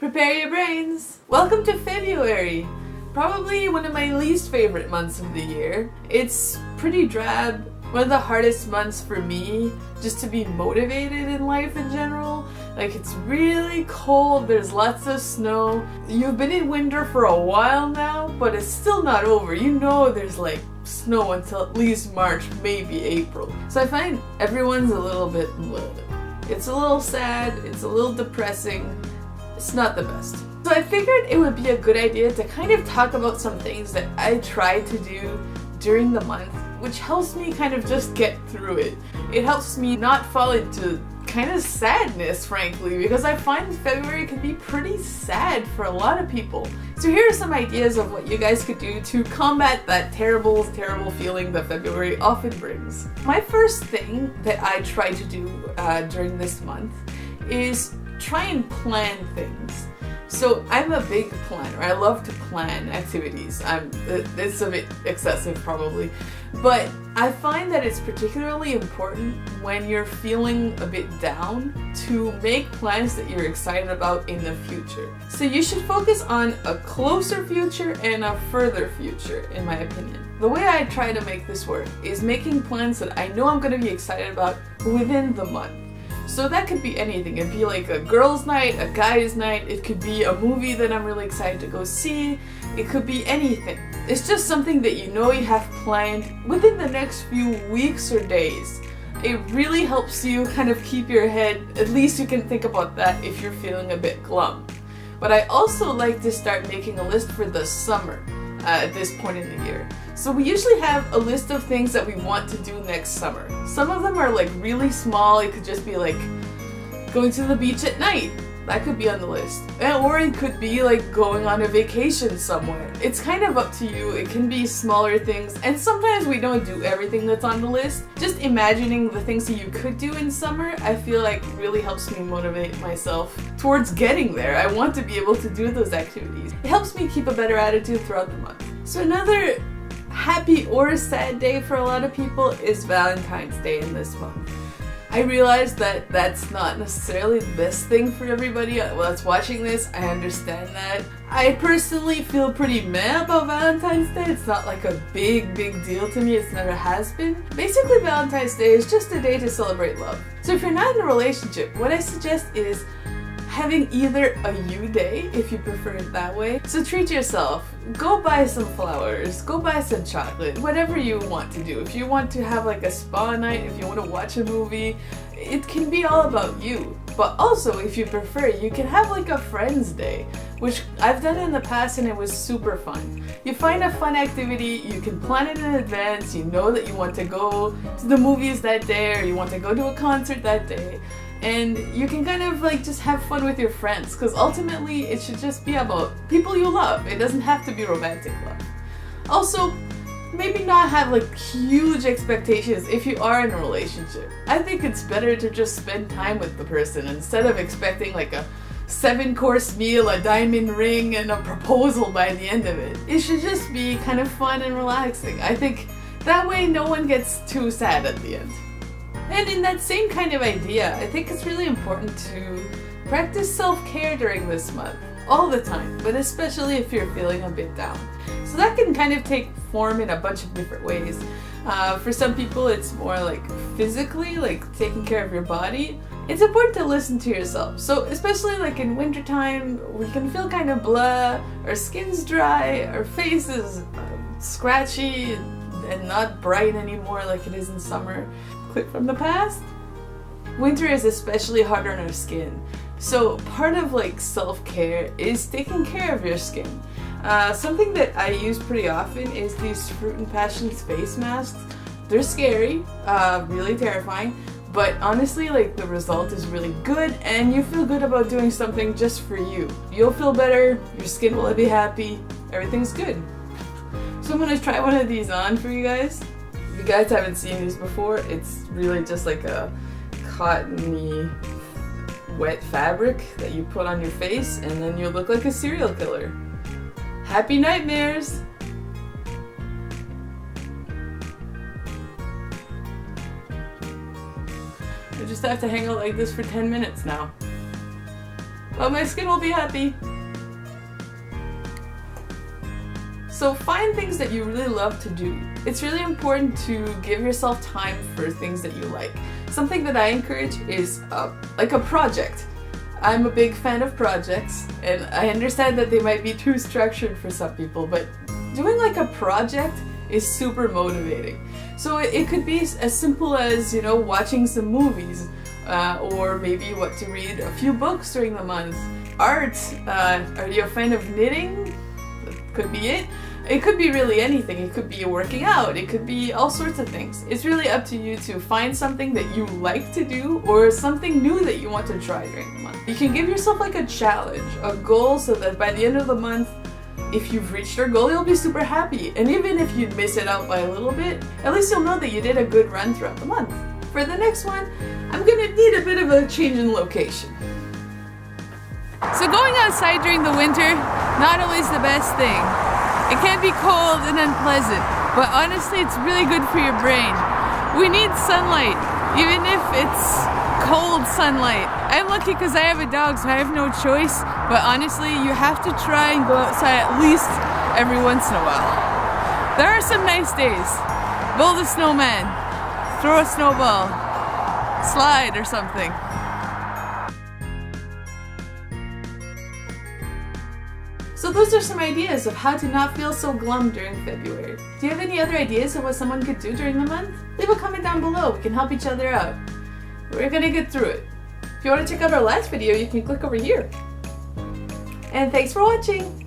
Prepare your brains! Welcome to February! Probably one of my least favorite months of the year. It's pretty drab, one of the hardest months for me just to be motivated in life in general. Like, it's really cold, there's lots of snow. You've been in winter for a while now, but it's still not over. You know there's like snow until at least March, maybe April. So I find everyone's a little bit bleh. It's a little sad, it's a little depressing. It's not the best. So I figured it would be a good idea to kind of talk about some things that I try to do during the month, which helps me kind of just get through it. It helps me not fall into kind of sadness, frankly, because I find February can be pretty sad for a lot of people. So here are some ideas of what you guys could do to combat that terrible, terrible feeling that February often brings. My first thing that I try to do during this month is try and plan things. So I'm a big planner. I love to plan activities. It's a bit excessive probably, but I find that it's particularly important when you're feeling a bit down to make plans that you're excited about in the future. So you should focus on a closer future and a further future, in my opinion. The way I try to make this work is making plans that I know I'm going to be excited about within the month. So that could be anything. It'd be like a girls' night, a guys' night, it could be a movie that I'm really excited to go see, it could be anything. It's just something that you know you have planned within the next few weeks or days. It really helps you kind of keep your head, at least you can think about that if you're feeling a bit glum. But I also like to start making a list for the summer at this point in the year. So we usually have a list of things that we want to do next summer. Some of them are like really small. It could just be like going to the beach at night. That could be on the list. Or it could be like going on a vacation somewhere. It's kind of up to you. It can be smaller things. And sometimes we don't do everything that's on the list. Just imagining the things that you could do in summer, I feel like really helps me motivate myself towards getting there. I want to be able to do those activities. It helps me keep a better attitude throughout the month. So another happy or sad day for a lot of people is Valentine's Day in this month. I realize that that's not necessarily the best thing for everybody that's watching this. I understand that. I personally feel pretty meh about Valentine's Day. It's not like a big deal to me. It never has been. Basically, Valentine's Day is just a day to celebrate love. So if you're not in a relationship, what I suggest is having either a you day, if you prefer it that way. So treat yourself. Go buy some flowers, go buy some chocolate, whatever you want to do. If you want to have like a spa night, if you want to watch a movie, it can be all about you. But also, if you prefer, you can have like a friend's day, which I've done in the past and it was super fun. You find a fun activity, you can plan it in advance, you know that you want to go to the movies that day or you want to go to a concert that day. And you can kind of like just have fun with your friends, because ultimately it should just be about people you love. It doesn't have to be romantic love. Also, maybe not have like huge expectations if you are in a relationship. I think it's better to just spend time with the person instead of expecting like a 7-course meal, a diamond ring, and a proposal by the end of it. It should just be kind of fun and relaxing. I think that way no one gets too sad at the end. And in that same kind of idea, I think it's really important to practice self-care during this month. All the time, but especially if you're feeling a bit down. So that can kind of take form in a bunch of different ways. For some people it's more like physically, like taking care of your body. It's important to listen to yourself. So especially like in wintertime, we can feel kind of blah, our skin's dry, our face is scratchy and not bright anymore like it is in summer. Clip from the past. Winter is especially hard on our skin. So part of like self-care is taking care of your skin. Something that I use pretty often is these Fruit and Passions face masks. They're scary, really terrifying, but honestly like the result is really good and you feel good about doing something just for you. You'll feel better, your skin will be happy, everything's good. So I'm gonna try one of these on for you guys. If you guys haven't seen these before, it's really just like a cottony wet fabric that you put on your face and then you look like a serial killer. Happy nightmares! I just have to hang out like this for 10 minutes now. but my skin will be happy. So find things that you really love to do. It's really important to give yourself time for things that you like. Something that I encourage is like a project. I'm a big fan of projects, and I understand that they might be too structured for some people, but doing like a project is super motivating. So it could be as simple as, you know, watching some movies, or maybe what to read a few books during the month. Art, are you a fan of knitting? That could be it. It could be really anything. It could be working out. It could be all sorts of things. It's really up to you to find something that you like to do or something new that you want to try during the month. You can give yourself like a challenge, a goal, so that by the end of the month, if you've reached your goal, you'll be super happy. And even if you miss it out by a little bit, at least you'll know that you did a good run throughout the month. For the next one, I'm gonna need a bit of a change in location. So going outside during the winter, not always the best thing. It can be cold and unpleasant, but honestly it's really good for your brain. We need sunlight, even if it's cold sunlight. I'm lucky because I have a dog, so I have no choice, but honestly you have to try and go outside at least every once in a while. There are some nice days. Build a snowman, throw a snowball, slide or something. So those are some ideas of how to not feel so glum during February. Do you have any other ideas of what someone could do during the month? Leave a comment down below, we can help each other out. We're gonna get through it. If you want to check out our last video, you can click over here. And thanks for watching!